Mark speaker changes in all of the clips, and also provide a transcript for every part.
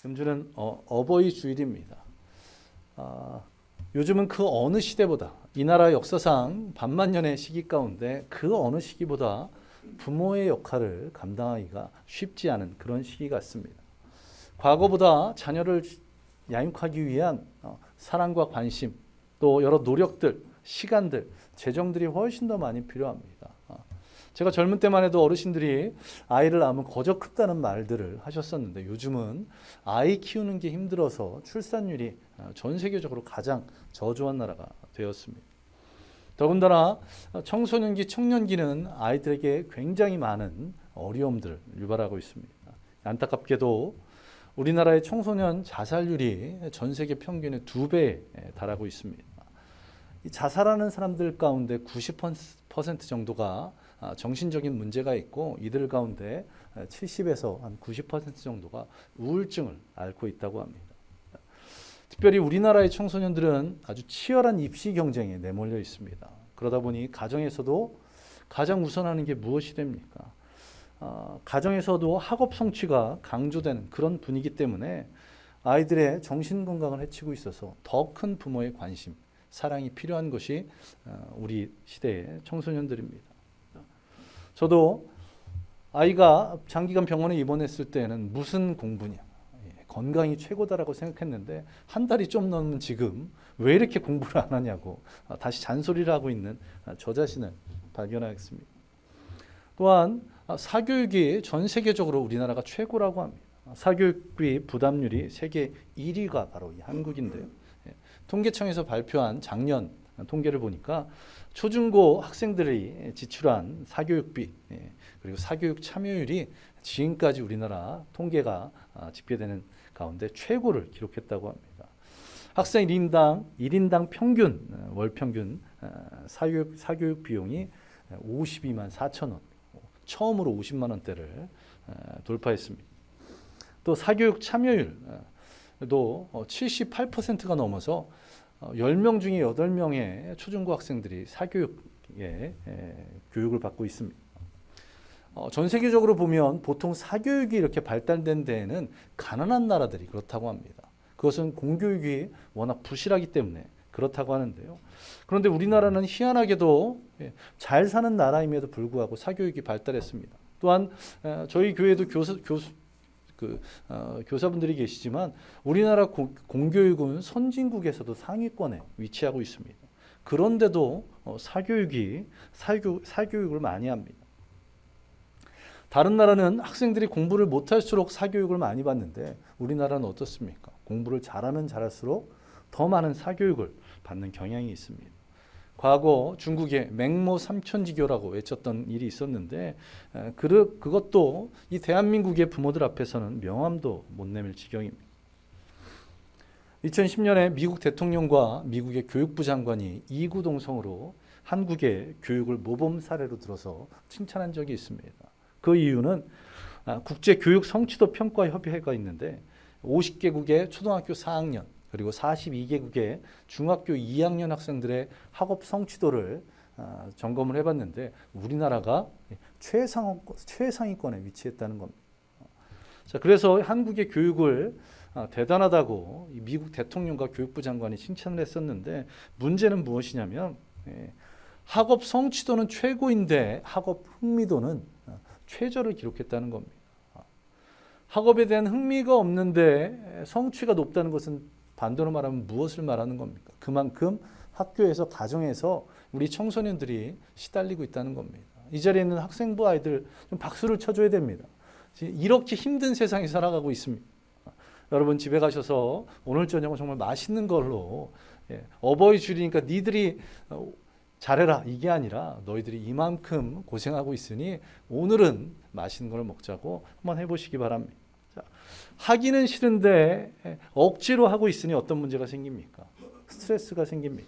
Speaker 1: 금주는 어버이 주일입니다. 요즘은 그 어느 시대보다 이 나라 역사상 반만년의 시기 가운데 그 어느 시기보다 부모의 역할을 감당하기가 쉽지 않은 그런 시기 같습니다. 과거보다 자녀를 양육하기 위한 사랑과 관심, 또 여러 노력들, 시간들, 재정들이 훨씬 더 많이 필요합니다. 제가 젊은 때만 해도 어르신들이 아이를 낳으면 거저 크다는 말들을 하셨었는데 요즘은 아이 키우는 게 힘들어서 출산율이 전 세계적으로 가장 저조한 나라가 되었습니다. 더군다나 청소년기, 청년기는 아이들에게 굉장히 많은 어려움들을 유발하고 있습니다. 안타깝게도 우리나라의 청소년 자살률이 전 세계 평균의 2배에 달하고 있습니다. 이 자살하는 사람들 가운데 90% 정도가 정신적인 문제가 있고 이들 가운데 70에서 한 90% 정도가 우울증을 앓고 있다고 합니다. 특별히 우리나라의 청소년들은 아주 치열한 입시 경쟁에 내몰려 있습니다. 그러다 보니 가정에서도 가장 우선하는 게 무엇이 됩니까? 가정에서도 학업 성취가 강조되는 그런 분위기 때문에 아이들의 정신 건강을 해치고 있어서 더 큰 부모의 관심, 사랑이 필요한 것이 우리 시대의 청소년들입니다. 저도 아이가 장기간 병원에 입원했을 때는 무슨 공부냐, 건강이 최고다라고 생각했는데 한 달이 좀 넘는 지금 왜 이렇게 공부를 안 하냐고 다시 잔소리를 하고 있는 저 자신을 발견하였습니다. 또한 사교육이 전 세계적으로 우리나라가 최고라고 합니다. 사교육비 부담률이 세계 1위가 바로 이 한국인데요. 통계청에서 발표한 작년 통계를 보니까 초중고 학생들이 지출한 사교육비 그리고 사교육 참여율이 지금까지 우리나라 통계가 집계되는 가운데 최고를 기록했다고 합니다. 학생 1인당 평균 월 평균 사교육 비용이 52만 4천 원, 처음으로 50만 원대를 돌파했습니다. 또 사교육 참여율도 78%가 넘어서 10명 중에 8명의 초중고 학생들이 사교육에 교육을 받고 있습니다. 전 세계적으로 보면 보통 사교육이 이렇게 발달된 데에는 가난한 나라들이 그렇다고 합니다. 그것은 공교육이 워낙 부실하기 때문에 그렇다고 하는데요. 그런데 우리나라는 희한하게도 잘 사는 나라임에도 불구하고 사교육이 발달했습니다. 또한 저희 교회도 교사분들이 계시지만 우리나라 공교육은 선진국에서도 상위권에 위치하고 있습니다. 그런데도 사교육을 많이 합니다. 다른 나라는 학생들이 공부를 못할수록 사교육을 많이 받는데 우리나라는 어떻습니까? 공부를 잘하면 잘할수록 더 많은 사교육을 받는 경향이 있습니다. 과거 중국의 맹모 삼천지교라고 외쳤던 일이 있었는데 그것도 이 대한민국의 부모들 앞에서는 명함도 못 내밀 지경입니다. 2010년에 미국 대통령과 미국의 교육부 장관이 이구동성으로 한국의 교육을 모범 사례로 들어서 칭찬한 적이 있습니다. 그 이유는 국제교육 성취도 평가 협의회가 있는데 50개국의 초등학교 4학년 그리고 42개국의 중학교 2학년 학생들의 학업 성취도를 점검을 해봤는데 우리나라가 최상위권에 위치했다는 겁니다. 자, 그래서 한국의 교육을 대단하다고 미국 대통령과 교육부 장관이 칭찬을 했었는데 문제는 무엇이냐면 학업 성취도는 최고인데 학업 흥미도는 최저를 기록했다는 겁니다. 학업에 대한 흥미가 없는데 성취가 높다는 것은 반대로 말하면 무엇을 말하는 겁니까? 그만큼 학교에서 가정에서 우리 청소년들이 시달리고 있다는 겁니다. 이 자리에 있는 학생부 아이들 좀 박수를 쳐줘야 됩니다. 이렇게 힘든 세상에 살아가고 있습니다. 여러분 집에 가셔서 오늘 저녁은 정말 맛있는 걸로 어버이 주일이니까 니들이 잘해라 이게 아니라 너희들이 이만큼 고생하고 있으니 오늘은 맛있는 걸 먹자고 한번 해보시기 바랍니다. 자, 하기는 싫은데 억지로 하고 있으니 어떤 문제가 생깁니까? 스트레스가 생깁니다.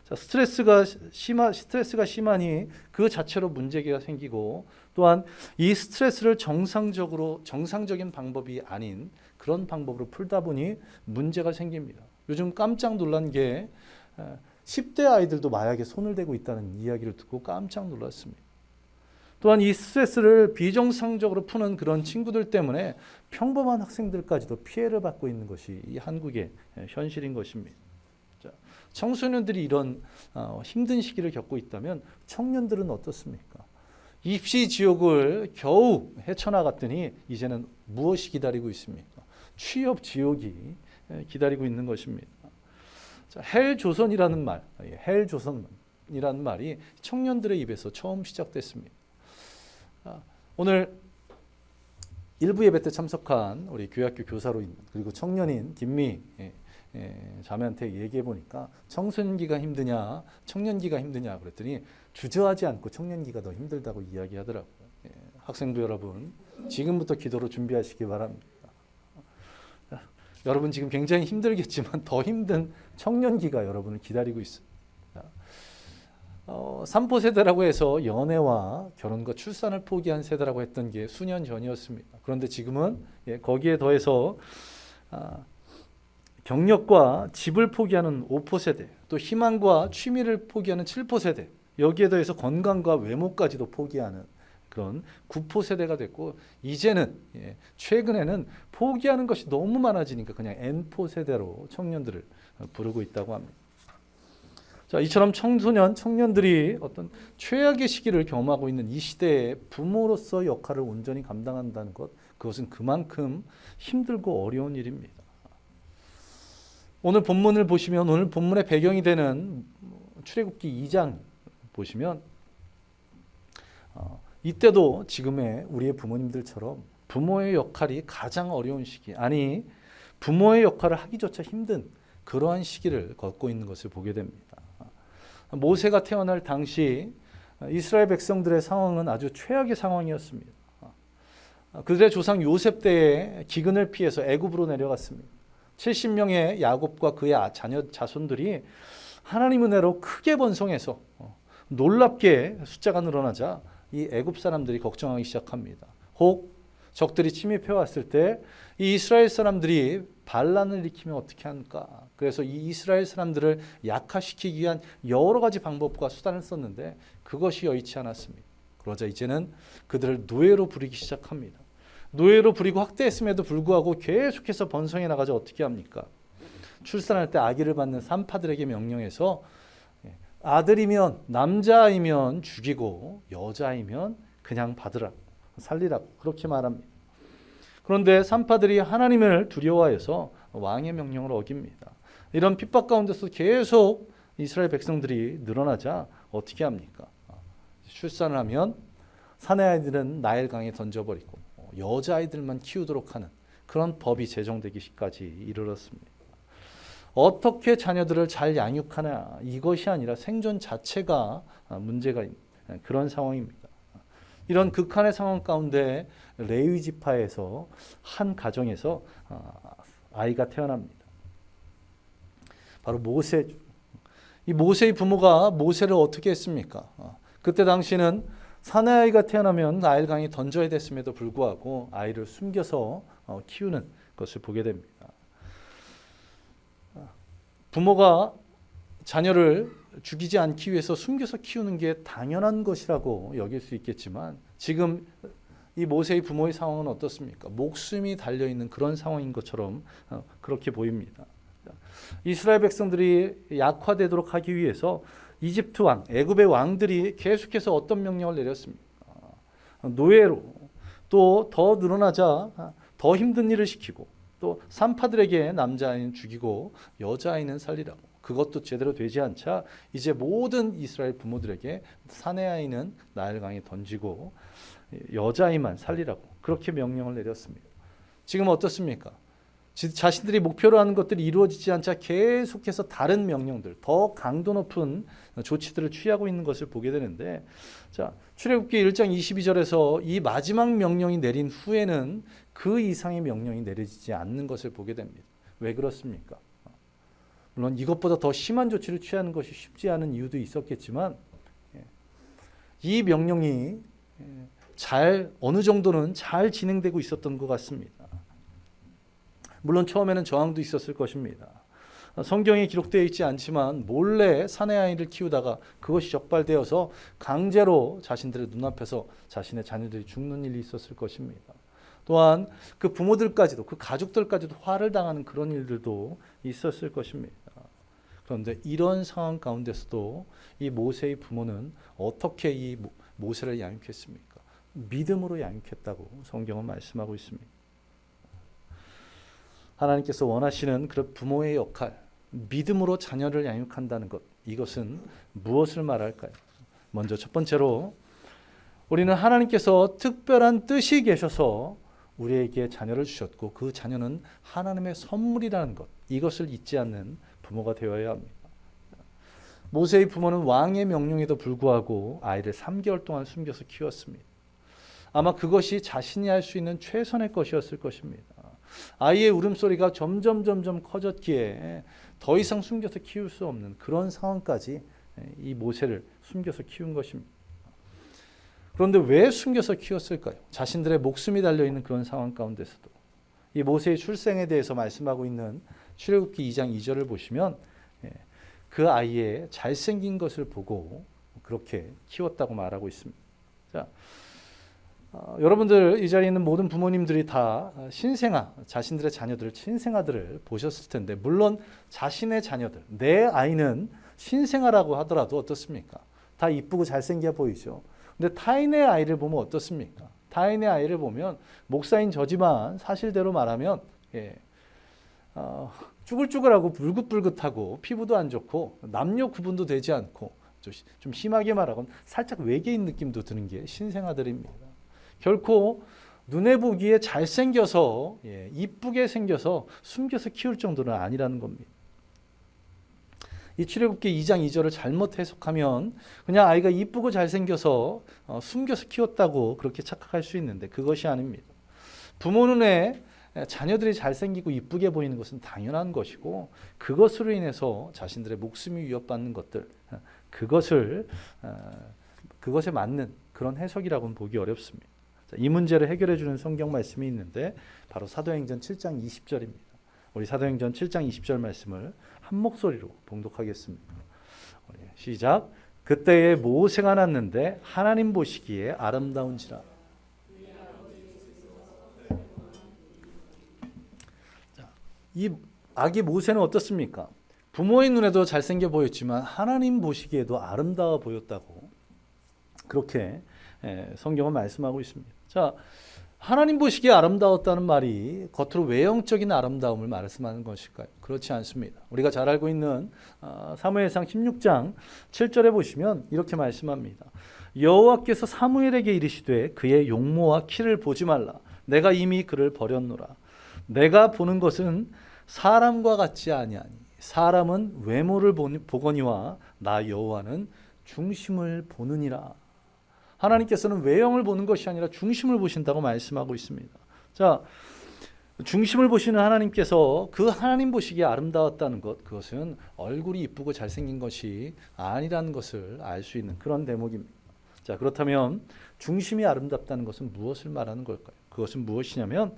Speaker 1: 자, 스트레스가 심하니 그 자체로 문제가 생기고 또한 이 스트레스를 정상적인 방법이 아닌 그런 방법으로 풀다 보니 문제가 생깁니다. 요즘 깜짝 놀란 게 10대 아이들도 마약에 손을 대고 있다는 이야기를 듣고 깜짝 놀랐습니다. 또한 이 스트레스를 비정상적으로 푸는 그런 친구들 때문에 평범한 학생들까지도 피해를 받고 있는 것이 이 한국의 현실인 것입니다. 자, 청소년들이 이런 힘든 시기를 겪고 있다면 청년들은 어떻습니까? 입시 지옥을 겨우 헤쳐나갔더니 이제는 무엇이 기다리고 있습니까? 취업 지옥이 기다리고 있는 것입니다. 자, 헬조선이라는 말, 헬조선이라는 말이 청년들의 입에서 처음 시작됐습니다. 오늘 일부 예배 때 참석한 우리 교회학교 교사로 있는 그리고 청년인 김미 자매한테 얘기해 보니까 청소년기가 힘드냐 청년기가 힘드냐 그랬더니 주저하지 않고 청년기가 더 힘들다고 이야기하더라고요. 학생부 여러분 지금부터 기도로 준비하시기 바랍니다. 여러분 지금 굉장히 힘들겠지만 더 힘든 청년기가 여러분을 기다리고 있습니다. 3포 세대라고 해서 연애와 결혼과 출산을 포기한 세대라고 했던 게 수년 전이었습니다. 그런데 지금은 거기에 더해서 경력과 집을 포기하는 5포 세대, 또 희망과 취미를 포기하는 7포 세대, 여기에 더해서 건강과 외모까지도 포기하는 그런 9포 세대가 됐고, 이제는 최근에는 포기하는 것이 너무 많아지니까 그냥 N포 세대로 청년들을 부르고 있다고 합니다. 자, 이처럼 청년들이 어떤 최악의 시기를 경험하고 있는 이 시대에 부모로서 역할을 온전히 감당한다는 것, 그것은 그만큼 힘들고 어려운 일입니다. 오늘 본문을 보시면 오늘 본문의 배경이 되는 출애굽기 2장 보시면 이때도 지금의 우리의 부모님들처럼 부모의 역할이 가장 어려운 시기, 아니 부모의 역할을 하기조차 힘든 그러한 시기를 겪고 있는 것을 보게 됩니다. 모세가 태어날 당시 이스라엘 백성들의 상황은 아주 최악의 상황이었습니다. 그들의 조상 요셉 때에 기근을 피해서 애굽으로 내려갔습니다. 70명의 야곱과 그의 자손들이 하나님 은혜로 크게 번성해서 놀랍게 숫자가 늘어나자 이 애굽 사람들이 걱정하기 시작합니다. 혹 적들이 침입해 왔을 때 이 이스라엘 사람들이 반란을 일으키면 어떻게 할까? 그래서 이 이스라엘 사람들을 약화시키기 위한 여러 가지 방법과 수단을 썼는데 그것이 여의치 않았습니다. 그러자 이제는 그들을 노예로 부리기 시작합니다. 노예로 부리고 학대했음에도 불구하고 계속해서 번성해 나가자 어떻게 합니까? 출산할 때 아기를 받는 산파들에게 명령해서 아들이면 남자이면 죽이고 여자이면 그냥 받으라고 살리라고 그렇게 말합니다. 그런데 산파들이 하나님을 두려워해서 왕의 명령을 어깁니다. 이런 핍박 가운데서 계속 이스라엘 백성들이 늘어나자 어떻게 합니까? 출산을 하면 사내 아이들은 나일강에 던져버리고 여자아이들만 키우도록 하는 그런 법이 제정되기까지 이르렀습니다. 어떻게 자녀들을 잘 양육하냐 이것이 아니라 생존 자체가 문제가 있는 그런 상황입니다. 이런 극한의 상황 가운데 레위 지파에서 한 가정에서 아이가 태어납니다. 바로 모세. 이 모세의 부모가 모세를 어떻게 했습니까? 그때 당시는 사내아이가 태어나면 나일강에 던져야 됐음에도 불구하고 아이를 숨겨서 키우는 것을 보게 됩니다. 부모가 자녀를 죽이지 않기 위해서 숨겨서 키우는 게 당연한 것이라고 여길 수 있겠지만 지금 이 모세의 부모의 상황은 어떻습니까? 목숨이 달려있는 그런 상황인 것처럼 그렇게 보입니다. 이스라엘 백성들이 약화되도록 하기 위해서 이집트 왕, 애굽의 왕들이 계속해서 어떤 명령을 내렸습니까? 노예로 또 더 늘어나자 더 힘든 일을 시키고 또 산파들에게 남자아이는 죽이고 여자아이는 살리라고 그것도 제대로 되지 않자 이제 모든 이스라엘 부모들에게 사내아이는 나일강에 던지고 여자아이만 살리라고 그렇게 명령을 내렸습니다. 지금 어떻습니까? 자신들이 목표로 하는 것들이 이루어지지 않자 계속해서 다른 명령들, 더 강도 높은 조치들을 취하고 있는 것을 보게 되는데 자, 출애굽기 1장 22절에서 이 마지막 명령이 내린 후에는 그 이상의 명령이 내려지지 않는 것을 보게 됩니다. 왜 그렇습니까? 물론 이것보다 더 심한 조치를 취하는 것이 쉽지 않은 이유도 있었겠지만 이 명령이 어느 정도는 잘 진행되고 있었던 것 같습니다. 물론 처음에는 저항도 있었을 것입니다. 성경에 기록되어 있지 않지만 몰래 사내 아이를 키우다가 그것이 적발되어서 강제로 자신들의 눈앞에서 자신의 자녀들이 죽는 일이 있었을 것입니다. 또한 그 부모들까지도 그 가족들까지도 화를 당하는 그런 일들도 있었을 것입니다. 그런데 이런 상황 가운데서도 이 모세의 부모는 어떻게 이 모세를 양육했습니까? 믿음으로 양육했다고 성경은 말씀하고 있습니다. 하나님께서 원하시는 그런 부모의 역할, 믿음으로 자녀를 양육한다는 것, 이것은 무엇을 말할까요? 먼저 첫 번째로 우리는 하나님께서 특별한 뜻이 계셔서 우리에게 자녀를 주셨고 그 자녀는 하나님의 선물이라는 것, 이것을 잊지 않는 부모가 되어야 합니다. 모세의 부모는 왕의 명령에도 불구하고 아이를 3개월 동안 숨겨서 키웠습니다. 아마 그것이 자신이 할 수 있는 최선의 것이었을 것입니다. 아이의 울음소리가 점점 커졌기에 더 이상 숨겨서 키울 수 없는 그런 상황까지 이 모세를 숨겨서 키운 것입니다. 그런데 왜 숨겨서 키웠을까요? 자신들의 목숨이 달려있는 그런 상황 가운데서도 이 모세의 출생에 대해서 말씀하고 있는 출애굽기 2장 2절을 보시면 그 아이의 잘생긴 것을 보고 그렇게 키웠다고 말하고 있습니다. 자, 여러분들 이 자리에 있는 모든 부모님들이 다 신생아, 자신들의 자녀들, 친생아들을 보셨을 텐데 물론 자신의 자녀들, 내 아이는 신생아라고 하더라도 어떻습니까? 다 이쁘고 잘생겨 보이죠. 근데 타인의 아이를 보면 어떻습니까? 타인의 아이를 보면 목사인 저지만 사실대로 말하면 쭈글쭈글하고 불긋불긋하고 피부도 안 좋고 남녀 구분도 되지 않고 좀 심하게 말하면 살짝 외계인 느낌도 드는 게 신생아들입니다. 결코 눈에 보기에 잘생겨서 이쁘게 생겨서 숨겨서 키울 정도는 아니라는 겁니다. 이 출애굽기 2장 2절을 잘못 해석하면 그냥 아이가 이쁘고 잘생겨서 숨겨서 키웠다고 그렇게 착각할 수 있는데 그것이 아닙니다. 부모 눈에 자녀들이 잘생기고 이쁘게 보이는 것은 당연한 것이고 그것으로 인해서 자신들의 목숨이 위협받는 것들 그것에 맞는 그런 해석이라고는 보기 어렵습니다. 이 문제를 해결해 주는 성경 말씀이 있는데 바로 사도행전 7장 20절입니다. 우리 사도행전 7장 20절 말씀을 한 목소리로 봉독하겠습니다. 시작. 그때에 모세가 났는데 하나님 보시기에 아름다운지라. 이 아기 모세는 어떻습니까? 부모의 눈에도 잘생겨 보였지만 하나님 보시기에도 아름다워 보였다고 그렇게 성경은 말씀하고 있습니다. 자, 하나님 보시기에 아름다웠다는 말이 겉으로 외형적인 아름다움을 말씀하는 것일까요? 그렇지 않습니다. 우리가 잘 알고 있는 사무엘상 16장 7절에 보시면 이렇게 말씀합니다. 여호와께서 사무엘에게 이르시되 그의 용모와 키를 보지 말라. 내가 이미 그를 버렸노라. 내가 보는 것은 사람과 같지 아니하니 사람은 외모를 보거니와 나 여호와는 중심을 보느니라. 하나님께서는 외형을 보는 것이 아니라 중심을 보신다고 말씀하고 있습니다. 자, 중심을 보시는 하나님께서 그 하나님 보시기에 아름다웠다는 것, 그것은 얼굴이 이쁘고 잘생긴 것이 아니라는 것을 알 수 있는 그런 대목입니다. 자, 그렇다면 중심이 아름답다는 것은 무엇을 말하는 걸까요? 그것은 무엇이냐면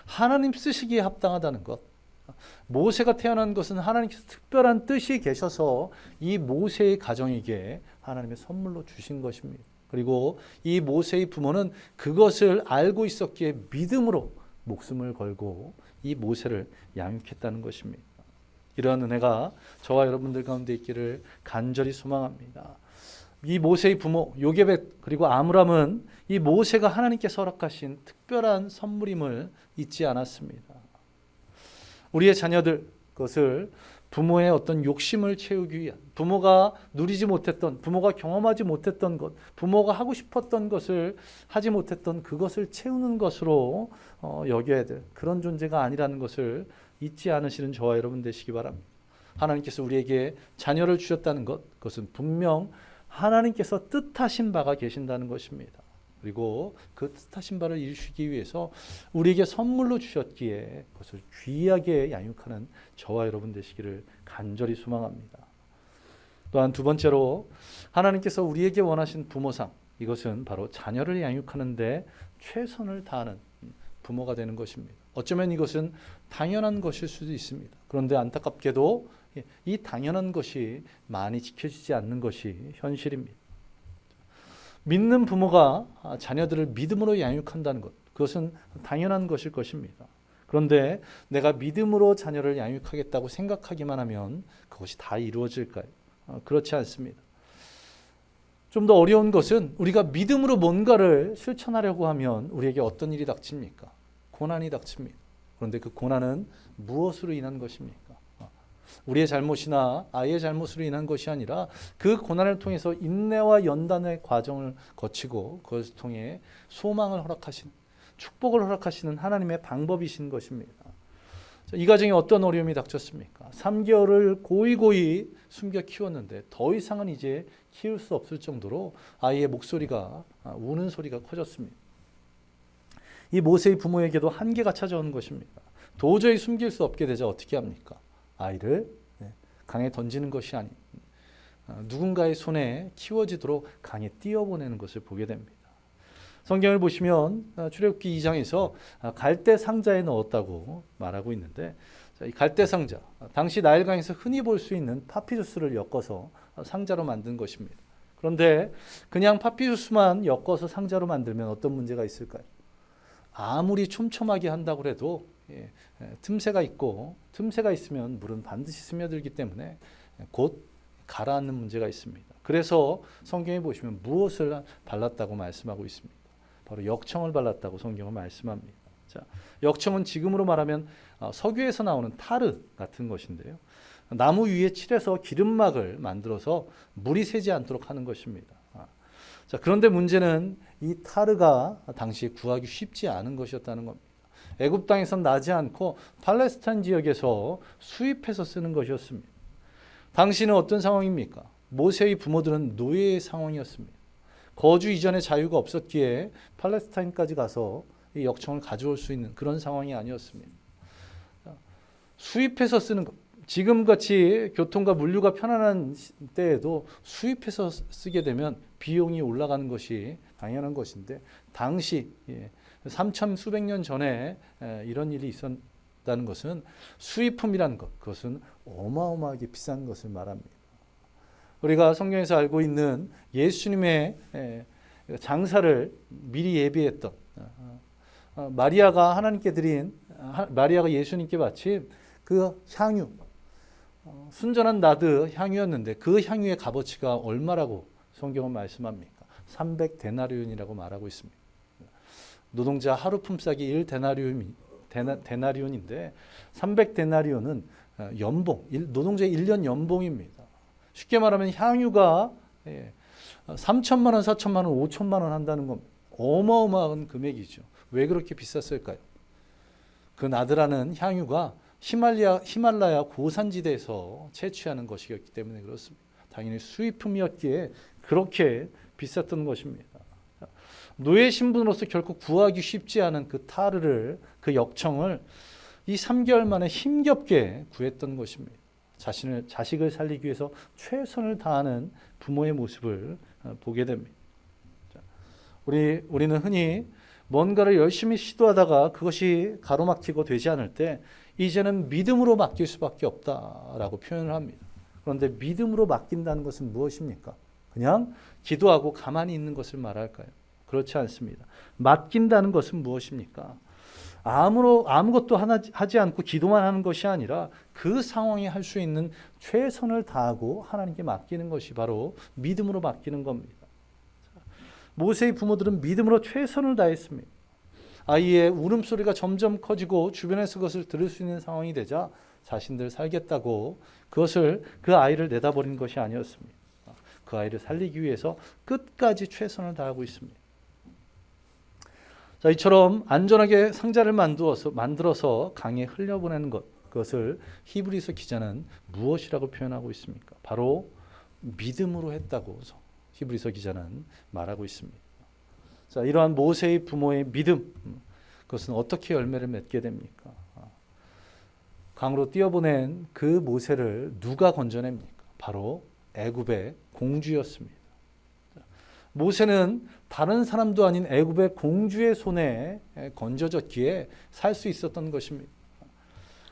Speaker 1: 하나님 쓰시기에 합당하다는 것. 모세가 태어난 것은 하나님께서 특별한 뜻이 계셔서 이 모세의 가정에게 하나님의 선물로 주신 것입니다. 그리고 이 모세의 부모는 그것을 알고 있었기에 믿음으로 목숨을 걸고 이 모세를 양육했다는 것입니다. 이러한 은혜가 저와 여러분들 가운데 있기를 간절히 소망합니다. 이 모세의 부모 요게벳 그리고 아므람은 이 모세가 하나님께서 허락하신 특별한 선물임을 잊지 않았습니다. 우리의 자녀들 그것을 부모의 어떤 욕심을 채우기 위한 부모가 누리지 못했던 부모가 경험하지 못했던 것 부모가 하고 싶었던 것을 하지 못했던 그것을 채우는 것으로 여겨야 될 그런 존재가 아니라는 것을 잊지 않으시는 저와 여러분 되시기 바랍니다. 하나님께서 우리에게 자녀를 주셨다는 것 그것은 분명 하나님께서 뜻하신 바가 계신다는 것입니다. 그리고 그 뜻하신 바를 이루시기 위해서 우리에게 선물로 주셨기에 그것을 귀하게 양육하는 저와 여러분 되시기를 간절히 소망합니다. 또한 두 번째로 하나님께서 우리에게 원하신 부모상 이것은 바로 자녀를 양육하는 데 최선을 다하는 부모가 되는 것입니다. 어쩌면 이것은 당연한 것일 수도 있습니다. 그런데 안타깝게도 이 당연한 것이 많이 지켜지지 않는 것이 현실입니다. 믿는 부모가 자녀들을 믿음으로 양육한다는 것, 그것은 당연한 것일 것입니다. 그런데 내가 믿음으로 자녀를 양육하겠다고 생각하기만 하면 그것이 다 이루어질까요? 그렇지 않습니다. 좀 더 어려운 것은 우리가 믿음으로 뭔가를 실천하려고 하면 우리에게 어떤 일이 닥칩니까? 고난이 닥칩니다. 그런데 그 고난은 무엇으로 인한 것입니까? 우리의 잘못이나 아이의 잘못으로 인한 것이 아니라 그 고난을 통해서 인내와 연단의 과정을 거치고 그것을 통해 소망을 허락하시는, 축복을 허락하시는 하나님의 방법이신 것입니다. 이 가정에 어떤 어려움이 닥쳤습니까? 3개월을 고이고이 숨겨 키웠는데 더 이상은 이제 키울 수 없을 정도로 아이의 목소리가, 우는 소리가 커졌습니다. 이 모세의 부모에게도 한계가 찾아오는 것입니다. 도저히 숨길 수 없게 되자 어떻게 합니까? 아이를 강에 던지는 것이 아닌 누군가의 손에 키워지도록 강에 띄워보내는 것을 보게 됩니다. 성경을 보시면 출애굽기 2장에서 갈대 상자에 넣었다고 말하고 있는데, 이 갈대 상자, 당시 나일강에서 흔히 볼 수 있는 파피루스를 엮어서 상자로 만든 것입니다. 그런데 그냥 파피루스만 엮어서 상자로 만들면 어떤 문제가 있을까요? 아무리 촘촘하게 한다고 해도 틈새가 있고, 틈새가 있으면 물은 반드시 스며들기 때문에 곧 가라앉는 문제가 있습니다. 그래서 성경에 보시면 무엇을 발랐다고 말씀하고 있습니다. 바로 역청을 발랐다고 성경은 말씀합니다. 자, 역청은 지금으로 말하면 석유에서 나오는 타르 같은 것인데요. 나무 위에 칠해서 기름막을 만들어서 물이 새지 않도록 하는 것입니다. 자, 그런데 문제는 이 타르가 당시에 구하기 쉽지 않은 것이었다는 겁니다. 애굽 땅에선 나지 않고 팔레스타인 지역에서 수입해서 쓰는 것이었습니다. 당시는 어떤 상황입니까? 모세의 부모들은 노예의 상황이었습니다. 거주 이전에 자유가 없었기에 팔레스타인까지 가서 이 역청을 가져올 수 있는 그런 상황이 아니었습니다. 수입해서 쓰는 것, 지금같이 교통과 물류가 편안한 때에도 수입해서 쓰게 되면 비용이 올라가는 것이 당연한 것인데, 당시 3천 수백 년 전에 이런 일이 있었다는 것은 수입품이라는 것, 그것은 어마어마하게 비싼 것을 말합니다. 우리가 성경에서 알고 있는 예수님의 장사를 미리 예비했던 마리아가 하나님께 드린, 마리아가 예수님께 바친 그 향유, 순전한 나드 향유였는데 그 향유의 값어치가 얼마라고 성경은 말씀합니까? 300데나리온이라고 말하고 있습니다. 노동자 하루 품삯이 1데나리온인데 300데나리온은 연봉, 노동자의 1년 연봉입니다. 쉽게 말하면 향유가 3천만 원, 4천만 원, 5천만 원 한다는 건 어마어마한 금액이죠. 왜 그렇게 비쌌을까요? 그 나드라는 향유가 히말라야 고산지대에서 채취하는 것이었기 때문에 그렇습니다. 당연히 수입품이었기에 그렇게 비쌌던 것입니다. 노예 신분으로서 결코 구하기 쉽지 않은 그 타르를, 그 역청을 이 3개월 만에 힘겹게 구했던 것입니다. 자식을 살리기 위해서 최선을 다하는 부모의 모습을 보게 됩니다. 우리는 흔히 뭔가를 열심히 시도하다가 그것이 가로막히고 되지 않을 때 이제는 믿음으로 맡길 수밖에 없다라고 표현을 합니다. 그런데 믿음으로 맡긴다는 것은 무엇입니까? 그냥 기도하고 가만히 있는 것을 말할까요? 그렇지 않습니다. 맡긴다는 것은 무엇입니까? 아무것도 하지 않고 기도만 하는 것이 아니라 그 상황에 할 수 있는 최선을 다하고 하나님께 맡기는 것이 바로 믿음으로 맡기는 겁니다. 모세의 부모들은 믿음으로 최선을 다했습니다. 아이의 울음소리가 점점 커지고 주변에서 그것을 들을 수 있는 상황이 되자 자신들 살겠다고 그 아이를 내다버린 것이 아니었습니다. 그 아이를 살리기 위해서 끝까지 최선을 다하고 있습니다. 자, 이처럼 안전하게 상자를 만들어서 강에 흘려보내는 것, 그것을 히브리서 기자는 무엇이라고 표현하고 있습니까? 바로 믿음으로 했다고 히브리서 기자는 말하고 있습니다. 자, 이러한 모세의 부모의 믿음, 그것은 어떻게 열매를 맺게 됩니까? 강으로 띄어보낸 그 모세를 누가 건져냅니까? 바로 애굽의 공주였습니다. 모세는 다른 사람도 아닌 애굽의 공주의 손에 건져졌기에 살 수 있었던 것입니다.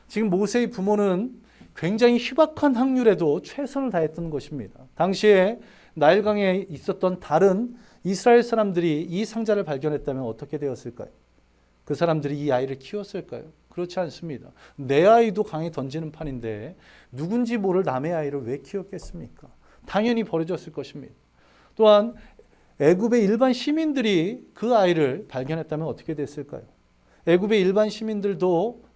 Speaker 1: 지금 모세의 부모는 굉장히 희박한 확률에도 최선을 다했던 것입니다. 당시에 나일강에 있었던 다른 이스라엘 사람들이 이 상자를 발견했다면 어떻게 되었을까요? 그 사람들이 이 아이를 키웠을까요? 그렇지 않습니다. 내 아이도 강에 던지는 판인데 누군지 모를 남의 아이를 왜 키웠겠습니까? 당연히 버려졌을 것입니다. 또한 애굽의 일반 시민들이 그 아이를 발견했다면 어떻게 됐을까요? 애굽의 일반 시민들도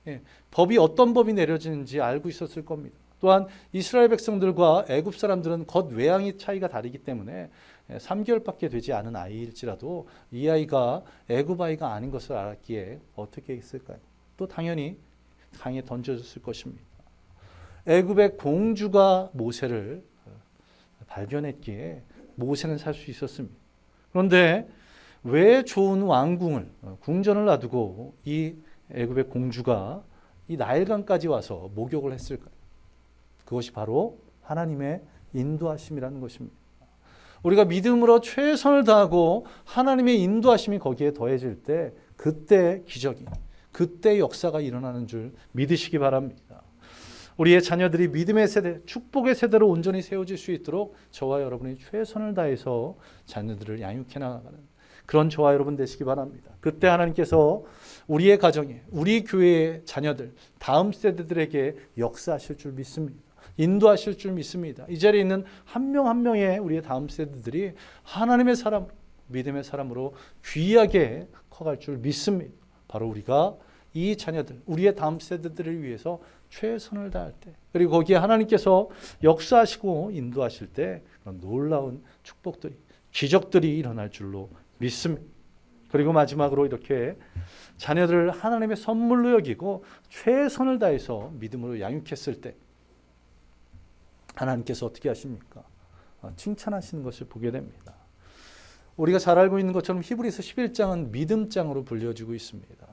Speaker 1: 법이 어떤 법이 내려지는지 알고 있었을 겁니다. 또한 이스라엘 백성들과 애굽 사람들은 겉 외양의 차이가 다르기 때문에 3개월밖에 되지 않은 아이일지라도 이 아이가 애굽 아이가 아닌 것을 알았기에 어떻게 했을까요? 또 당연히 강에 던져졌을 것입니다. 애굽의 공주가 모세를 발견했기에 모세는 살 수 있었습니다. 그런데 왜 좋은 왕궁을 궁전을 놔두고 이 애굽의 공주가 이 나일강까지 와서 목욕을 했을까요? 그것이 바로 하나님의 인도하심이라는 것입니다. 우리가 믿음으로 최선을 다하고 하나님의 인도하심이 거기에 더해질 때 그때 기적이, 그때 역사가 일어나는 줄 믿으시기 바랍니다. 우리의 자녀들이 믿음의 세대, 축복의 세대로 온전히 세워질 수 있도록 저와 여러분이 최선을 다해서 자녀들을 양육해 나가는 그런 저와 여러분 되시기 바랍니다. 그때 하나님께서 우리의 가정에, 우리 교회의 자녀들, 다음 세대들에게 역사하실 줄 믿습니다. 인도하실 줄 믿습니다. 이 자리에 있는 한 명 한 명의 우리의 다음 세대들이 하나님의 사람, 믿음의 사람으로 귀하게 커갈 줄 믿습니다. 바로 우리가 이 자녀들, 우리의 다음 세대들을 위해서 최선을 다할 때, 그리고 거기에 하나님께서 역사하시고 인도하실 때 그런 놀라운 축복들이, 기적들이 일어날 줄로 믿습니다. 그리고 마지막으로 이렇게 자녀들을 하나님의 선물로 여기고 최선을 다해서 믿음으로 양육했을 때 하나님께서 어떻게 하십니까? 칭찬하시는 것을 보게 됩니다. 우리가 잘 알고 있는 것처럼 히브리서 11장은 믿음장으로 불려지고 있습니다.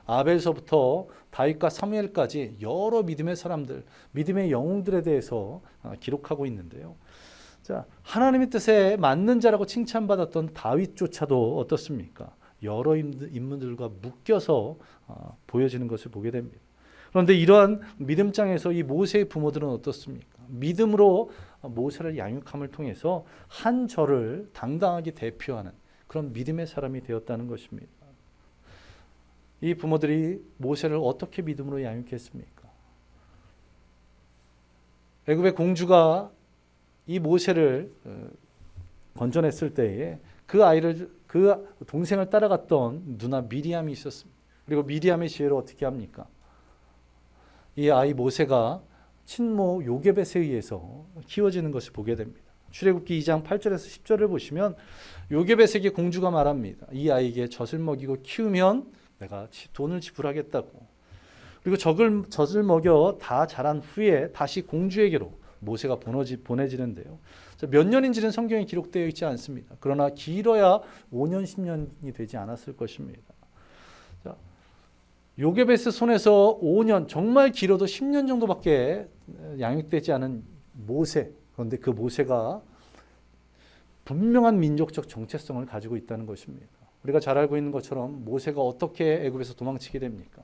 Speaker 1: 아벨서부터 다윗과 사무엘까지 여러 믿음의 사람들, 믿음의 영웅들에 대해서 기록하고 있는데요. 자, 하나님의 뜻에 맞는 자라고 칭찬받았던 다윗조차도 어떻습니까? 여러 인물들과 묶여서 보여지는 것을 보게 됩니다. 그런데 이러한 믿음장에서 이 모세의 부모들은 어떻습니까? 믿음으로 모세를 양육함을 통해서 한 절을 당당하게 대표하는 그런 믿음의 사람이 되었다는 것입니다. 이 부모들이 모세를 어떻게 믿음으로 양육했습니까? 애굽의 공주가 이 모세를 건져냈을 때에 그 아이를, 그 동생을 따라갔던 누나 미리암이 있었습니다. 그리고 미리암의 지혜로 어떻게 합니까? 이 아이 모세가 친모 요게벳에 의해서 키워지는 것을 보게 됩니다. 출애굽기 2장 8절에서 10절을 보시면 요게벳에게 공주가 말합니다. 이 아이에게 젖을 먹이고 키우면 내가 돈을 지불하겠다고. 그리고 젖을 먹여 다 자란 후에 다시 공주에게로 모세가 보내지는데요. 몇 년인지는 성경에 기록되어 있지 않습니다. 그러나 길어야 5년, 10년이 되지 않았을 것입니다. 자, 요게벳의 손에서 5년, 정말 길어도 10년 정도밖에 양육되지 않은 모세. 그런데 그 모세가 분명한 민족적 정체성을 가지고 있다는 것입니다. 우리가 잘 알고 있는 것처럼 모세가 어떻게 애굽에서 도망치게 됩니까?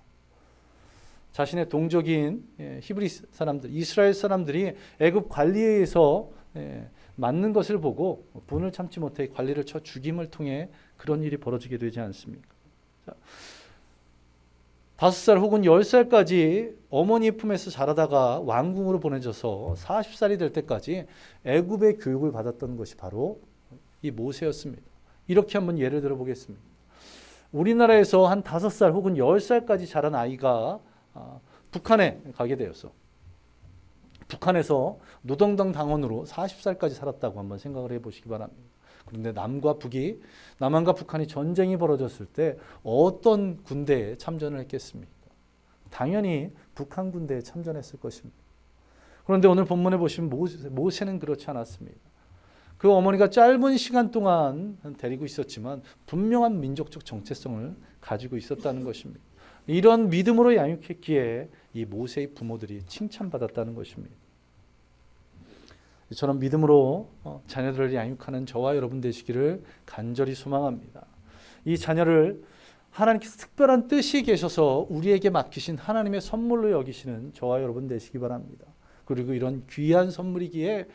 Speaker 1: 자신의 동족인 히브리 사람들, 이스라엘 사람들이 애굽 관리에 의해서 맞는 것을 보고 분을 참지 못해 관리를 쳐 죽임을 통해 그런 일이 벌어지게 되지 않습니까? 5살 혹은 10살까지 어머니 품에서 자라다가 왕궁으로 보내져서 40살이 될 때까지 애굽의 교육을 받았던 것이 바로 이 모세였습니다. 이렇게 한번 예를 들어 보겠습니다. 우리나라에서 한 5살 혹은 10살까지 자란 아이가 북한에 가게 되었어. 북한에서 노동당 당원으로 40살까지 살았다고 한번 생각을 해보시기 바랍니다. 그런데 남한과 북한이 전쟁이 벌어졌을 때 어떤 군대에 참전을 했겠습니까? 당연히 북한 군대에 참전했을 것입니다. 그런데 오늘 본문에 보시면 모세는 그렇지 않았습니다. 그 어머니가 짧은 시간 동안 데리고 있었지만 분명한 민족적 정체성을 가지고 있었다는 것입니다. 이런 믿음으로 양육했기에 이 모세의 부모들이 칭찬받았다는 것입니다. 이처럼 믿음으로 자녀들을 양육하는 저와 여러분 되시기를 간절히 소망합니다. 이 자녀를 하나님께서 특별한 뜻이 계셔서 우리에게 맡기신 하나님의 선물로 여기시는 저와 여러분 되시기 바랍니다. 그리고 이런 귀한 선물이기에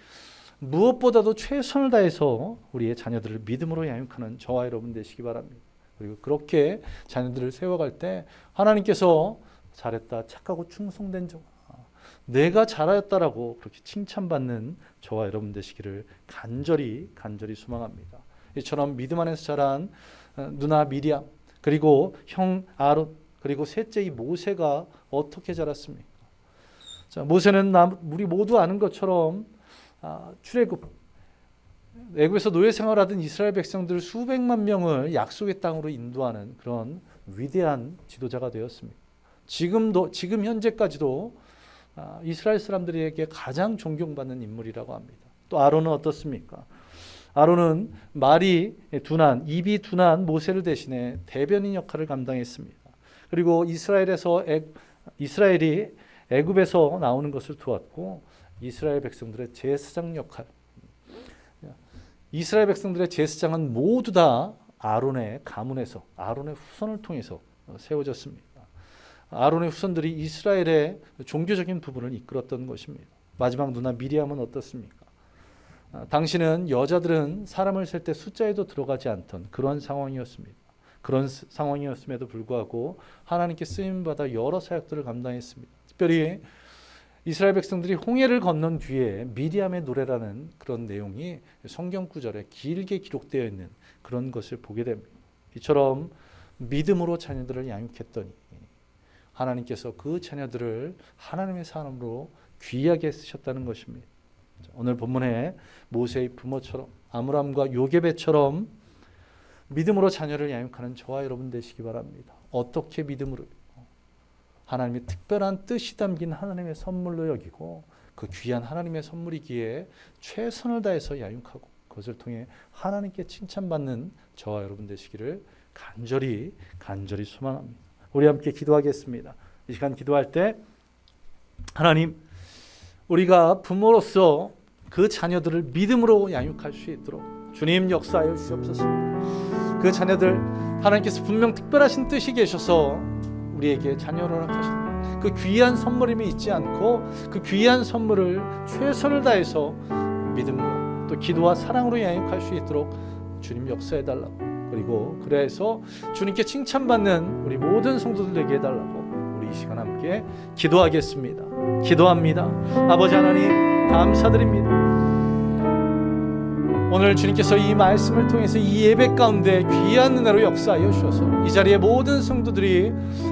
Speaker 1: 무엇보다도 최선을 다해서 우리의 자녀들을 믿음으로 양육하는 저와 여러분 되시기 바랍니다. 그리고 그렇게 자녀들을 세워갈 때 하나님께서 잘했다, 착하고 충성된 종, 내가 잘하였다라고 그렇게 칭찬받는 저와 여러분 되시기를 간절히 소망합니다. 이처럼 믿음 안에서 자란 누나 미리암, 그리고 형 아론, 그리고 셋째 이 모세가 어떻게 자랐습니까? 자, 모세는 우리 모두 아는 것처럼 출애굽, 애굽에서 노예 생활하던 이스라엘 백성들 수백만 명을 약속의 땅으로 인도하는 그런 위대한 지도자가 되었습니다. 지금 현재까지도 이스라엘 사람들에게 가장 존경받는 인물이라고 합니다. 또 아론은 어떻습니까? 아론은 말이 둔한, 입이 둔한 모세를 대신해 대변인 역할을 감당했습니다. 그리고 이스라엘이 애굽에서 나오는 것을 도왔고 이스라엘 백성들의 제사장 역할, 이스라엘 백성들의 제사장은 모두 다 아론의 가문에서, 아론의 후손을 통해서 세워졌습니다. 아론의 후손들이 이스라엘의 종교적인 부분을 이끌었던 것입니다. 마지막 누나 미리암은 어떻습니까? 당시는 여자들은 사람을 셀 때 숫자에도 들어가지 않던 그런 상황이었습니다. 그런 상황이었음에도 불구하고 하나님께 쓰임받아 여러 사역들을 감당했습니다. 특별히 이스라엘 백성들이 홍해를 건넌 뒤에 미리암의 노래라는 그런 내용이 성경 구절에 길게 기록되어 있는 그런 것을 보게 됩니다. 이처럼 믿음으로 자녀들을 양육했더니 하나님께서 그 자녀들을 하나님의 사람으로 귀하게 쓰셨다는 것입니다. 오늘 본문에 모세의 부모처럼 아므람과 요게벳처럼 믿음으로 자녀를 양육하는 저와 여러분 되시기 바랍니다. 어떻게 믿음으로? 하나님의 특별한 뜻이 담긴 하나님의 선물로 여기고 그 귀한 하나님의 선물이기에 최선을 다해서 양육하고 그것을 통해 하나님께 칭찬받는 저와 여러분 되시기를 간절히 소망합니다. 우리 함께 기도하겠습니다. 이 시간 기도할 때 하나님, 우리가 부모로서 그 자녀들을 믿음으로 양육할 수 있도록 주님 역사하여 주시옵소서. 그 자녀들 하나님께서 분명 특별하신 뜻이 계셔서 우리에게 자녀를 허락하신 그 귀한 선물임이 잊지 않고 그 귀한 선물을 최선을 다해서 믿음으로 또 기도와 사랑으로 양육할 수 있도록 주님 역사해달라고, 그리고 그래서 주님께 칭찬받는 우리 모든 성도들 되게 해달라고 우리 이 시간 함께 기도하겠습니다. 기도합니다. 아버지 하나님 감사드립니다. 오늘 주님께서 이 말씀을 통해서 이 예배 가운데 귀한 은혜로 역사하여 주셔서 이 자리에 모든 성도들이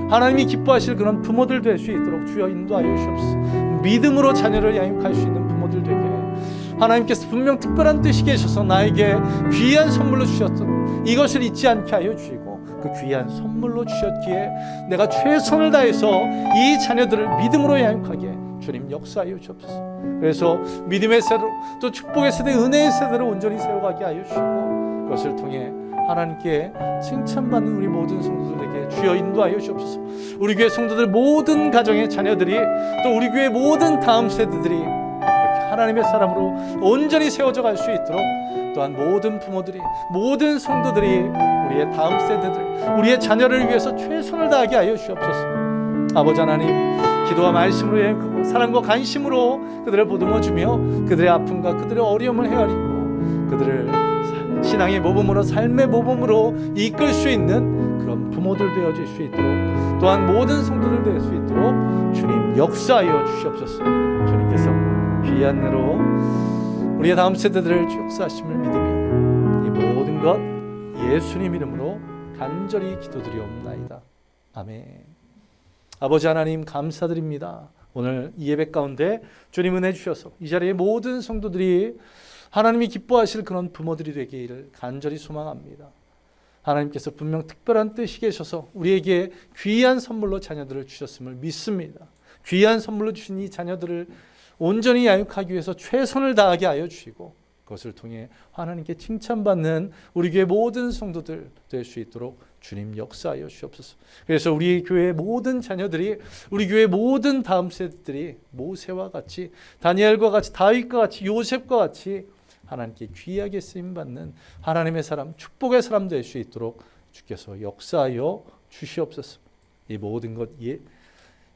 Speaker 1: 하나님이 기뻐하실 그런 부모들 될 수 있도록 주여 인도하여 주옵소서. 믿음으로 자녀를 양육할 수 있는 부모들 되게 하나님께서 분명 특별한 뜻이 계셔서 나에게 귀한 선물로 주셨던 이것을 잊지 않게 하여 주시고 그 귀한 선물로 주셨기에 내가 최선을 다해서 이 자녀들을 믿음으로 양육하게 주님 역사하여 주옵소서. 그래서 믿음의 세대로 또 축복의 세대, 은혜의 세대로 온전히 세워가게 하여 주시고 그것을 통해 하나님께 칭찬받는 우리 모든 성도들에게 주여 인도하여 주옵소서. 우리 교회 성도들 모든 가정의 자녀들이 또 우리 교회 모든 다음 세대들이 이렇게 하나님의 사람으로 온전히 세워져 갈 수 있도록 또한 모든 부모들이, 모든 성도들이 우리의 다음 세대들, 우리의 자녀를 위해서 최선을 다하게 하여 주옵소서. 아버지 하나님, 기도와 말씀으로 양육하고 사랑과 관심으로 그들을 보듬어주며 그들의 아픔과 그들의 어려움을 헤아리고 그들을 신앙의 모범으로, 삶의 모범으로 이끌 수 있는 그런 부모들 되어질 수 있도록 또한 모든 성도들 될 수 있도록 주님 역사하여 주시옵소서. 주님께서 귀한 은혜로 우리의 다음 세대들을 역사하심을 믿으며 이 모든 것 예수님 이름으로 간절히 기도드리옵나이다. 아멘. 아버지 하나님 감사드립니다. 오늘 이 예배 가운데 주님 은혜 주셔서 이 자리에 모든 성도들이 하나님이 기뻐하실 그런 부모들이 되기를 간절히 소망합니다. 하나님께서 분명 특별한 뜻이 계셔서 우리에게 귀한 선물로 자녀들을 주셨음을 믿습니다. 귀한 선물로 주신 이 자녀들을 온전히 양육하기 위해서 최선을 다하게 하여 주시고 그것을 통해 하나님께 칭찬받는 우리 교회 모든 성도들 될 수 있도록 주님 역사하여 주옵소서. 그래서 우리 교회 모든 자녀들이, 우리 교회 모든 다음 세대들이 모세와 같이, 다니엘과 같이, 다윗과 같이, 요셉과 같이 하나님께 귀하게 쓰임받는 하나님의 사람, 축복의 사람 될 수 있도록 주께서 역사하여 주시옵소서. 이 모든 것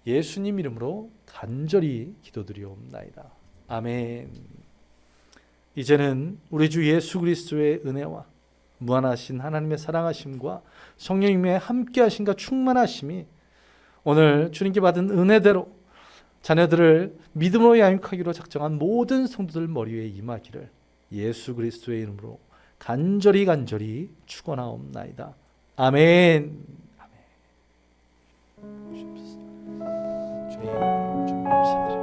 Speaker 1: 예수님 이름으로 간절히 기도드리옵나이다. 아멘. 이제는 우리 주 예수 그리스도의 은혜와 무한하신 하나님의 사랑하심과 성령님의 함께하심과 충만하심이 오늘 주님께 받은 은혜대로 자녀들을 믿음으로 양육하기로 작정한 모든 성도들 머리 위에 임하기를 예수 그리스도의 이름으로 간절히 축원하옵나이다. 아멘. 아멘. 주님 감사드립니다.